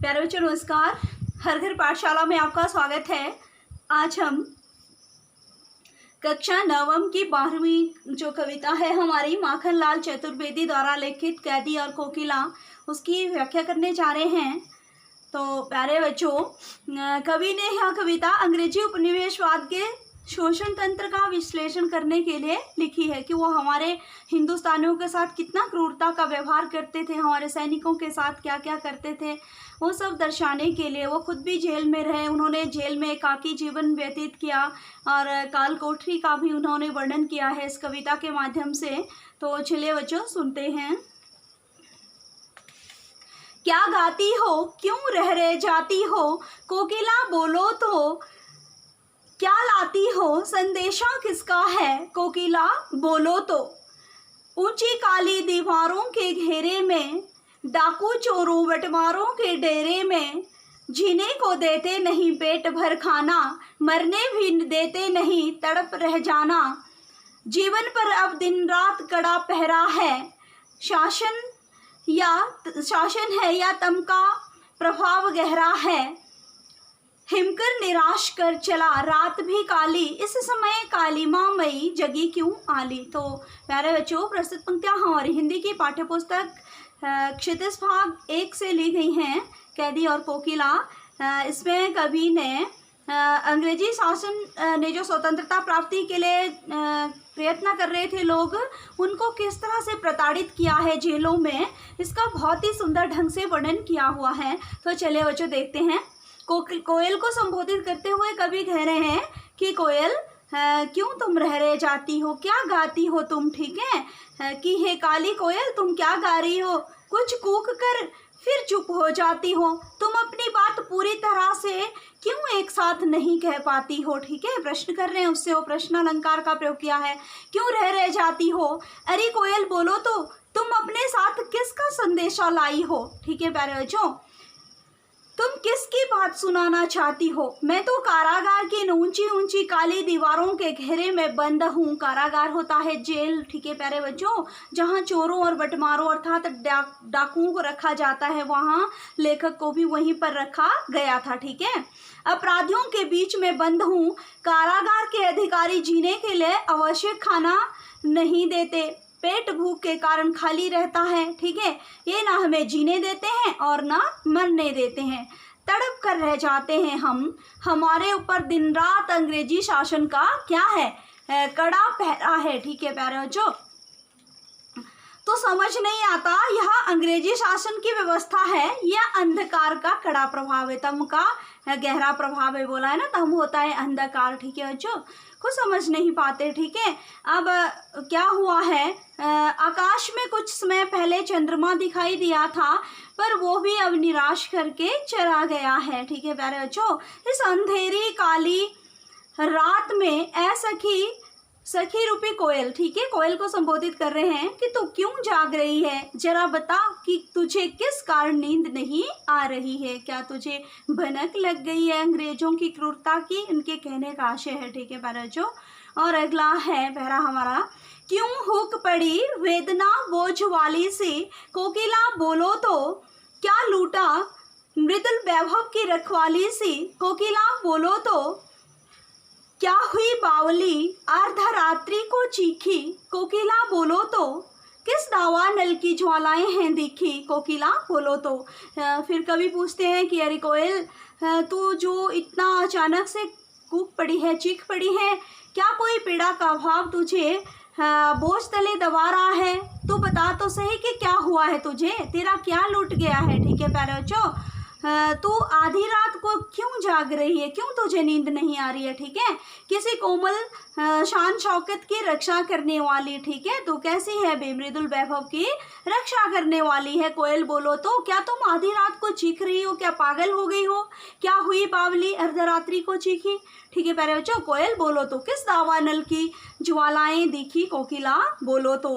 प्यारे बच्चों नमस्कार। हर घर पाठशाला में आपका स्वागत है। आज हम कक्षा नवम की 12वीं जो कविता है हमारी माखन लाल चतुर्वेदी द्वारा लिखित कैदी और कोकिला, उसकी व्याख्या करने जा रहे हैं। तो प्यारे बच्चों, कवि ने यह कविता अंग्रेजी उपनिवेशवाद के शोषण तंत्र का विश्लेषण करने के लिए लिखी है कि वो हमारे हिंदुस्तानियों के साथ कितना क्रूरता का व्यवहार करते थे, हमारे सैनिकों के साथ क्या क्या करते थे, वो सब दर्शाने के लिए। वो खुद भी जेल में रहे, उन्होंने जेल में एकाकी जीवन व्यतीत किया और काल कोठरी का भी उन्होंने वर्णन किया है इस कविता के माध्यम से। तो चलिए बच्चों सुनते हैं। क्या गाती हो, क्यों रह जाती हो, कोकिला बोलो तो क्या लाती हो, संदेशा किसका है, कोकिला बोलो तो। ऊंची काली दीवारों के घेरे में, डाकू चोरों बटमारों के डेरे में, जीने को देते नहीं पेट भर खाना, मरने भी देते नहीं तड़प रह जाना। जीवन पर अब दिन रात कड़ा पहरा है, शासन है या तम का प्रभाव गहरा है। हिमकर निराश कर चला रात भी काली, इस समय काली माँ मई जगी क्यों आली। तो प्यारे बच्चों, प्रस्तुत पंक्तियाँ हमारी हिंदी की पाठ्य पुस्तक क्षितिज भाग 1 से ली गई हैं, कैदी और कोकिला। इसमें कवि ने अंग्रेजी शासन ने जो स्वतंत्रता प्राप्ति के लिए प्रयत्न कर रहे थे लोग, उनको किस तरह से प्रताड़ित किया है जेलों में, इसका बहुत ही सुंदर ढंग से वर्णन किया हुआ है। तो चलिए बच्चों देखते हैं। कोयल को संबोधित करते हुए कवि कह रहे हैं कि कोयल क्यों तुम रह जाती हो, क्या गाती हो तुम, ठीक है, कि हे काली कोयल तुम क्या गा रही हो, कुछ कूक कर फिर चुप हो जाती हो, तुम अपनी बात पूरी तरह से क्यों एक साथ नहीं कह पाती हो। ठीक है, प्रश्न कर रहे हैं, उससे वो प्रश्न अलंकार का प्रयोग किया है। क्यों रह जाती हो, अरे कोयल बोलो तो तुम अपने साथ किसका संदेशा लाई हो। ठीक है प्यारे बच्चों, तुम किसकी बात सुनाना चाहती हो। मैं तो कारागार की ऊंची ऊंची काली दीवारों के घेरे में बंद हूँ। कारागार होता है जेल, ठीक है प्यारे बच्चों, जहाँ चोरों और बटमारों अर्थात डाकुओं को रखा जाता है, वहाँ लेखक को भी वहीं पर रखा गया था। ठीक है, अपराधियों के बीच में बंद हूँ। कारागार के अधिकारी जीने के लिए आवश्यक खाना नहीं देते, पेट भूख के कारण खाली रहता है। ठीक है, ये ना हमें जीने देते हैं और ना मरने देते हैं, तड़प कर रह जाते हैं हम। हमारे ऊपर दिन रात अंग्रेजी शासन का क्या है, कड़ा पहरा है। ठीक है प्यारे बच्चों, तो समझ नहीं आता यह अंग्रेजी शासन की व्यवस्था है या अंधकार का कड़ा प्रभाव है, तम का गहरा प्रभाव है, बोला है ना, तम होता है अंधकार। ठीक है बच्चों, कुछ समझ नहीं पाते। ठीक है, अब क्या हुआ है, आकाश में कुछ समय पहले चंद्रमा दिखाई दिया था, पर वो भी अब निराश करके चला गया है। ठीक है प्यारे बच्चों, इस अंधेरी काली रात में सखी रूपी कोयल, ठीक है, कोयल को संबोधित कर रहे हैं कि तू क्यों जाग रही है, जरा बता कि तुझे किस कारण नींद नहीं आ रही है। क्या तुझे भनक लग गई है अंग्रेजों की क्रूरता की, उनके कहने का आशय है। ठीक है प्यारे बच्चों, और अगला है पहरा हमारा, क्यों हुक पड़ी वेदना बोझ वाली सी, कोकिला बोलो तो क्या लूटा मृदुल वैभव की रखवाली सी, कोकिला बोलो तो क्या हुई बावली अर्धरात्रि को चीखी, कोकिला बोलो तो किस दावा नल की ज्वालाएं हैं दिखी, कोकिला बोलो तो। फिर कवि पूछते हैं कि अरे कोयल, तू जो इतना अचानक से कूक पड़ी है, चीख पड़ी है, क्या कोई पीड़ा का भाव तुझे बोझ तले दबा रहा है, तू बता तो सही कि क्या हुआ है तुझे, तेरा क्या लूट गया है। ठीक है प्यारे बच्चों, तू आधी रात को क्यों जाग रही है, क्यों तुझे नींद नहीं आ रही है। ठीक है, किसी कोमल शान शौकत की रक्षा करने वाली, ठीक है, तू कैसी है बेमृदुल वैभव की रक्षा करने वाली है। कोयल बोलो तो क्या तुम आधी रात को चीख रही हो, क्या पागल हो गई हो, क्या हुई बावली अर्धरात्रि को चीखी। ठीक है प्यारे बच्चों, कोयल बोलो तो किस दावा नल की ज्वालाएं दिखी, कोकिला बोलो तो।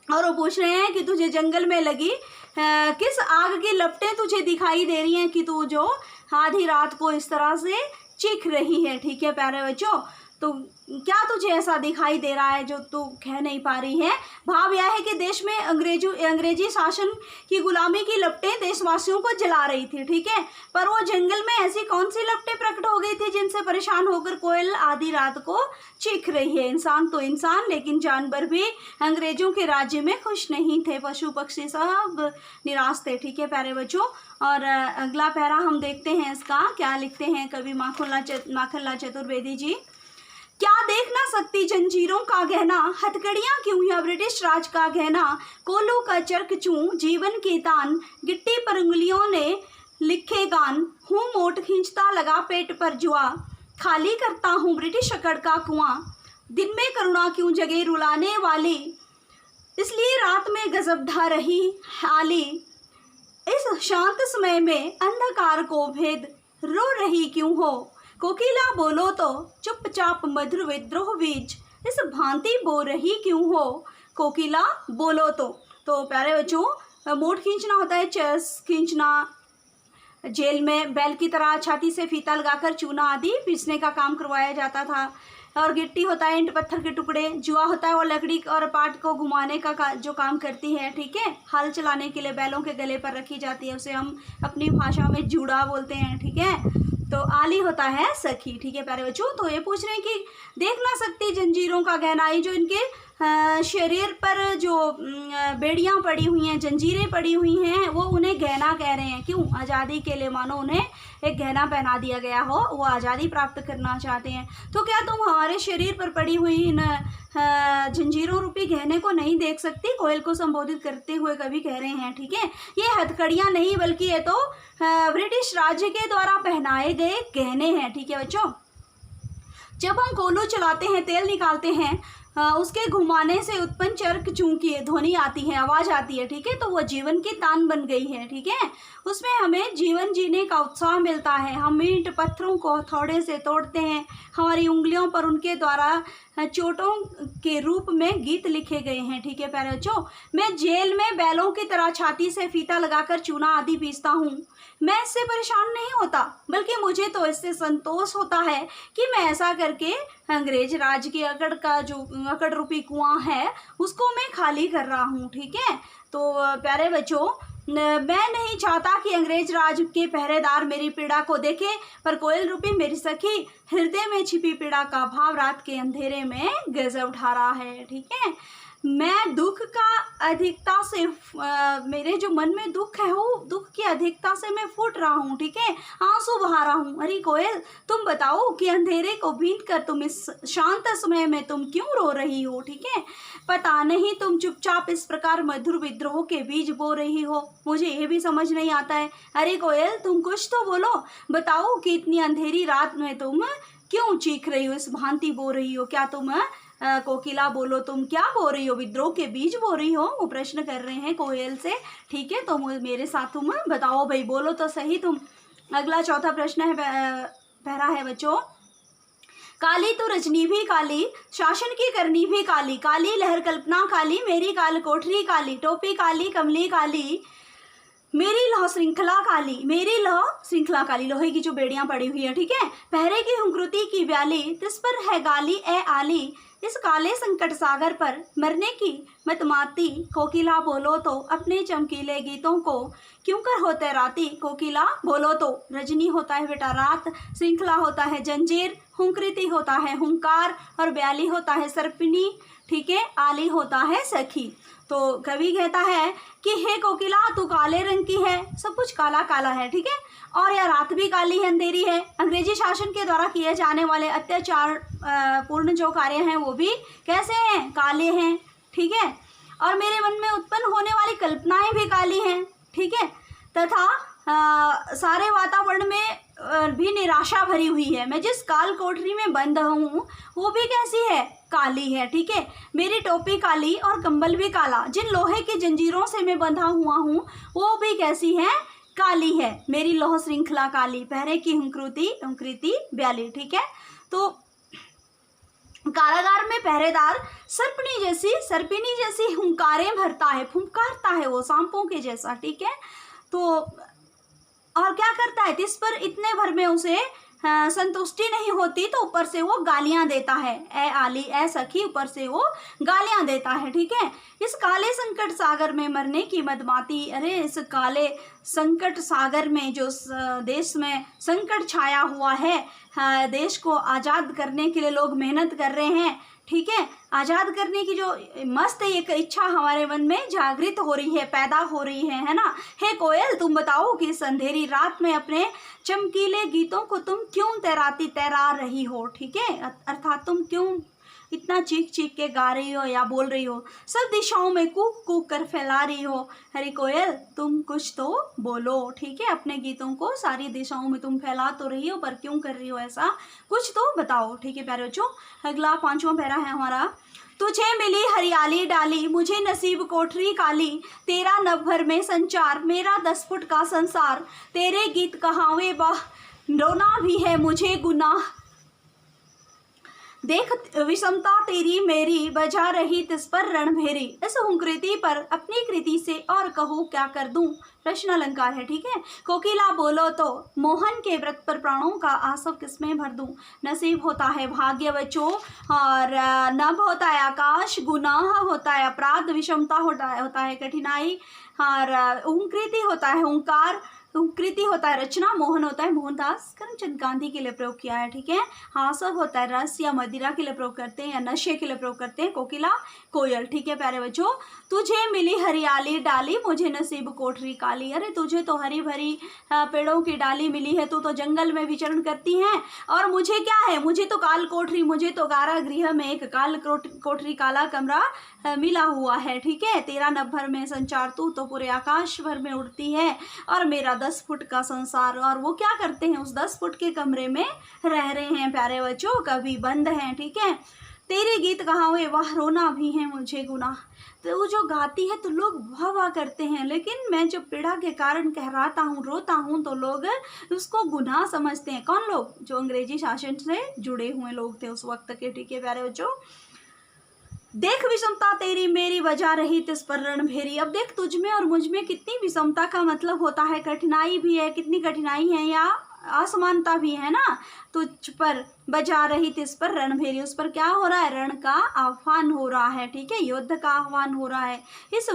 और वो पूछ रहे हैं कि तुझे जंगल में लगी किस आग की लपटें तुझे दिखाई दे रही हैं कि तू जो आधी रात को इस तरह से चीख रही है। ठीक है प्यारे बच्चों, तो क्या तुझे ऐसा दिखाई दे रहा है जो तू कह नहीं पा रही है? भाव यह है कि देश में अंग्रेजी शासन की गुलामी की लपटें देशवासियों को जला रही थी, ठीक है। पर वो जंगल में ऐसी कौन सी लपटें प्रकट हो गई थी जिनसे परेशान होकर कोयल आधी रात को चीख रही है? इंसान तो इंसान, लेकिन जानवर भी अंग्रेजों के राज्य में खुश नहीं थे। पशु पक्षी सब निराश थे, ठीक है प्यारे बच्चों। और अगला पैरा हम देखते हैं, इसका क्या लिखते हैं कवि माखनलाल चतुर्वेदी जी। क्या देख ना सकती जंजीरों का गहना, हथकड़ियां क्यों या ब्रिटिश राज का गहना, कोलू का चरक चूं जीवन के तान, गिट्टी पर उंगलियों ने लिखे गान, हूँ मोट खींचता लगा पेट पर जुआ, खाली करता हूँ ब्रिटिश अकड़ का कुआं, दिन में करुणा क्यों जगे रुलाने वाली, इसलिए रात में गजब ढा रही आली, इस शांत समय में अंधकार को भेद रो रही क्यों हो, कोकिला बोलो तो चुपचाप मधुर विद्रोह बीज, इस भांति बो रही क्यों हो, कोकिला बोलो तो प्यारे बच्चों, मोट खींचना होता है चेस खींचना। जेल में बैल की तरह छाती से फीता लगाकर चूना आदि पीसने का काम करवाया जाता था। और गिट्टी होता है ईंट पत्थर के टुकड़े, जुआ होता है वो लकड़ी और पाट को घुमाने का जो काम करती है, ठीक है। हल चलाने के लिए बैलों के गले पर रखी जाती है, उसे हम अपनी भाषा में जूड़ा बोलते हैं, ठीक है। तो आली होता है सखी, ठीक है प्यारे बच्चों। तो ये पूछ रहे हैं कि देख ना सकती जंजीरों का गहना, ये जो इनके शरीर पर जो बेड़ियां पड़ी हुई हैं, जंजीरें पड़ी हुई हैं, वो उन्हें गहना कह रहे हैं। क्यों? आज़ादी के लिए, मानो उन्हें एक गहना पहना दिया गया हो, वो आज़ादी प्राप्त करना चाहते हैं। तो क्या तुम हमारे शरीर पर पड़ी हुई इन जंजीरों रूपी गहने को नहीं देख सकती? कोयल को संबोधित करते हुए कवि कह रहे हैं, ठीक है। ये हथकड़ियाँ नहीं बल्कि ये तो ब्रिटिश राज्य के द्वारा पहनाए गए गहने हैं, ठीक है बच्चों। जब हम कोलू चलाते हैं, तेल निकालते हैं, उसके घुमाने से उत्पन्न चरक चूं की ध्वनि आती है, आवाज़ आती है, ठीक है। तो वो जीवन की तान बन गई है, ठीक है। उसमें हमें जीवन जीने का उत्साह मिलता है। हम ईंट पत्थरों को हथौड़े से तोड़ते हैं, हमारी उंगलियों पर उनके द्वारा चोटों के रूप में गीत लिखे गए हैं, ठीक है प्यारे बच्चों। मैं जेल में बैलों की तरह छाती से फीता लगाकर चूना आदि पीसता हूँ, मैं इससे परेशान नहीं होता, बल्कि मुझे तो इससे संतोष होता है कि मैं ऐसा करके अंग्रेज राज की अकड़ रूपी कुआं है उसको मैं खाली कर रहा हूँ, ठीक है। तो प्यारे बच्चों, मैं नहीं चाहता कि अंग्रेज राज के पहरेदार मेरी पीड़ा को देखे, पर कोयल रूपी मेरी सखी हृदय में छिपी पीड़ा का भाव रात के अंधेरे में गजब ढा रहा है, ठीक है। मैं दुख का अधिकता से मेरे जो मन में दुख है वो दुख की अधिकता से मैं फूट रहा हूँ, ठीक है, आंसू बहा रहा हूँ। अरे कोयल, तुम बताओ कि अंधेरे को बीत कर तुम इस शांत समय में तुम क्यों रो रही हो, ठीक है। पता नहीं तुम चुपचाप इस प्रकार मधुर विद्रोह के बीज बो रही हो, मुझे ये भी समझ नहीं आता है। अरे कोयल, तुम कुछ तो बोलो, बताओ कि इतनी अंधेरी रात में तुम क्यों चीख रही हो, इस भांति बो रही हो? क्या तुम कोकिला बोलो, तुम क्या बो रही हो? विद्रोह के बीज बो रही हो? वो प्रश्न कर रहे हैं कोयल से, ठीक है। तो मेरे साथ तुम बताओ भाई, बोलो तो सही तुम। अगला चौथा प्रश्न है, पहला है बच्चों, काली तो रजनी भी काली, शासन की करनी भी काली, काली लहर कल्पना काली, मेरी काल कोठरी काली, टोपी काली कमली काली, मेरी लौ श्रृंखला काली, मेरी लौ श्रृंखला काली, लोहे की जो बेड़ियां पड़ी हुई है, ठीक है। पहरे की हुंकृति की ब्याली, तिस पर है गाली ए आली, इस काले संकट सागर पर मरने की मत माती, कोकिला बोलो तो अपने चमकीले गीतों को क्यों कर होते राती, कोकिला बोलो तो। रजनी होता है बेटा रात, श्रृंखला होता है जंजीर, हुंकृति होता है हुंकार, और ब्याली होता है सर्पिनी, ठीक है, आली होता है सखी। तो कवि कहता है कि हे कोकिला, तू काले रंग की है, सब कुछ काला काला है, ठीक है, और यह रात भी काली है, अंधेरी है। अंग्रेजी शासन के द्वारा किए जाने वाले अत्याचार पूर्ण जो कार्य हैं वो भी कैसे हैं? काले हैं, ठीक है। और मेरे मन में उत्पन्न होने वाली कल्पनाएं भी काली हैं, ठीक है, तथा सारे वातावरण में भी निराशा भरी हुई है। मैं जिस काल कोठरी में बंद हूँ वो भी कैसी है? काली है, ठीक है। मेरी टोपी काली और कंबल भी काला, जिन लोहे की जंजीरों से मैं बंधा हुआ हूँ वो भी कैसी है? काली है। मेरी लौह श्रृंखला काली, पहरे की हुंकृति ब्याली, ठीक है। तो कारागार में पहरेदार सर्पिनी जैसी हुंकारें भरता है, फुंकारता है वो सांपों के जैसा, ठीक है। तो और क्या करता है? इस पर इतने भर में उसे संतुष्टि नहीं होती तो ऊपर से वो गालियां देता है। ए आली ए सखी, ऊपर से वो गालियां देता है। ठीक है, इस काले संकट सागर में मरने की मदमाती, अरे इस काले संकट सागर में जो देश में संकट छाया हुआ है, देश को आज़ाद करने के लिए लोग मेहनत कर रहे हैं। ठीक है, आज़ाद करने की जो मस्त एक इच्छा हमारे मन में जागृत हो रही है, पैदा हो रही है ना। हे कोयल, तुम बताओ कि इस अंधेरी रात में अपने चमकीले गीतों को तुम क्यों तैरा रही हो। ठीक है, अर्थात तुम क्यों इतना चीख चीख के गा रही हो या बोल रही हो, सब दिशाओं में कूक कूक कर फैला रही हो। हरी कोयल, तुम कुछ तो बोलो। ठीक है, अपने गीतों को सारी दिशाओं में तुम फैला तो रही हो, पर क्यों कर रही हो ऐसा, कुछ तो बताओ। ठीक है प्यारे बच्चों, अगला 5वां पैरा है हमारा। तुझे मिली हरियाली डाली, मुझे नसीब कोठरी काली, तेरा नभ भर में संचार, मेरा 10 फुट का संसार, तेरे गीत कहावे बाह, रोना भी है मुझे गुनाह, देख विषमता तेरी मेरी, बजा रही तिस पर रणभेरी, इस हुंकृति पर अपनी कृति से और कहूँ क्या कर दूं। प्रश्न अलंकार है। ठीक है, कोकिला बोलो तो मोहन के व्रत पर प्राणों का आसव किसमें भर दूं। नसीब होता है भाग्य बच्चों, और नभ होता है आकाश, गुनाह होता है अपराध, विषमता होता है कठिनाई, और हुंकृति होता है हुंकार, कृति होता है रचना, मोहन होता है मोहनदास करमचंद गांधी के लिए प्रयोग किया है। ठीक है, हासव होता है रस या मदिरा के लिए प्रयोग करते हैं या नशे के लिए प्रयोग करते हैं, कोकिला कोयल। ठीक है प्यारे बच्चों, तुझे मिली हरियाली डाली, मुझे नसीब कोठरी काली, अरे तुझे तो हरी भरी पेड़ों की डाली मिली है, तू तो जंगल में विचरण करती है, और मुझे क्या है, मुझे तो काल कोठरी, मुझे तो कारागृह में एक काल कोठरी काला कमरा मिला हुआ है। ठीक है, तेरा नभ भर में संचार, तू तो पूरे आकाश भर में उड़ती है, और मेरा 10 फुट का संसार, और वो क्या करते हैं, उस 10 फुट के कमरे में रह रहे हैं प्यारे बच्चों, कभी बंद हैं। ठीक है, तेरे गीत कहाँ हुए, वह रोना भी है मुझे गुनाह, तो वो जो गाती है तो लोग वाह वाह करते हैं, लेकिन मैं जो पीड़ा के कारण कहराता हूँ, रोता हूँ, तो लोग उसको गुनाह समझते हैं। कौन लोग, जो अंग्रेजी शासन से जुड़े हुए लोग थे उस वक्त के। ठीक है प्यारे बच्चों, देख विषमता तेरी मेरी, बजा रही तिस पर रणभेरी, अब देख तुझ में और मुझ में कितनी विषमता का मतलब होता है, कठिनाई भी है, कितनी कठिनाई है या असमानता भी है ना। तुझ पर बजा रही तिस पर रणभेरी, उस पर क्या हो रहा है, रण का आह्वान हो रहा है। ठीक है, युद्ध का आह्वान हो रहा है। उस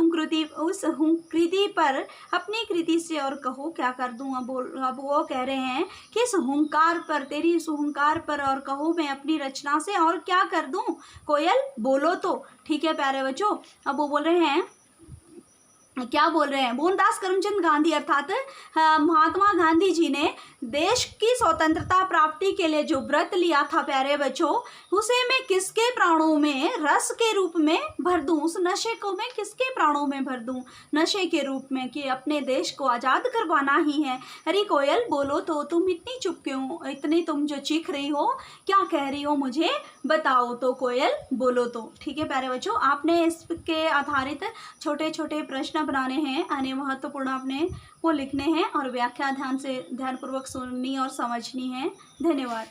हुंकृति पर अपनी कृति से और कहो क्या कर दूं। अब वो कह रहे हैं कि इस हुंकार पर, तेरी इस हुंकार पर और कहो मैं अपनी रचना से और क्या कर दूं। कोयल बोलो तो। ठीक है प्यारे बच्चों, अब वो बोल रहे हैं, क्या बोल रहे हैं, मोहनदास करमचंद गांधी अर्थात महात्मा गांधी जी ने देश की स्वतंत्रता प्राप्ति के लिए जो व्रत लिया था प्यारे बच्चों, उसे मैं किसके प्राणों में रस के रूप में भर दूं, उस नशे को मैं किसके प्राणों में भर दूं, नशे के रूप में, कि अपने देश को आज़ाद करवाना ही है। अरे कोयल बोलो तो, तुम इतनी चुप क्यों, इतनी तुम जो चीख रही हो, क्या कह रही हो, मुझे बताओ तो। कोयल बोलो तो। ठीक है प्यारे बच्चों, आपने इसके आधारित छोटे छोटे प्रश्न बनाने हैं, अन्य महत्वपूर्ण आपने वो लिखने हैं, और व्याख्या ध्यानपूर्वक सुननी और समझनी है। धन्यवाद।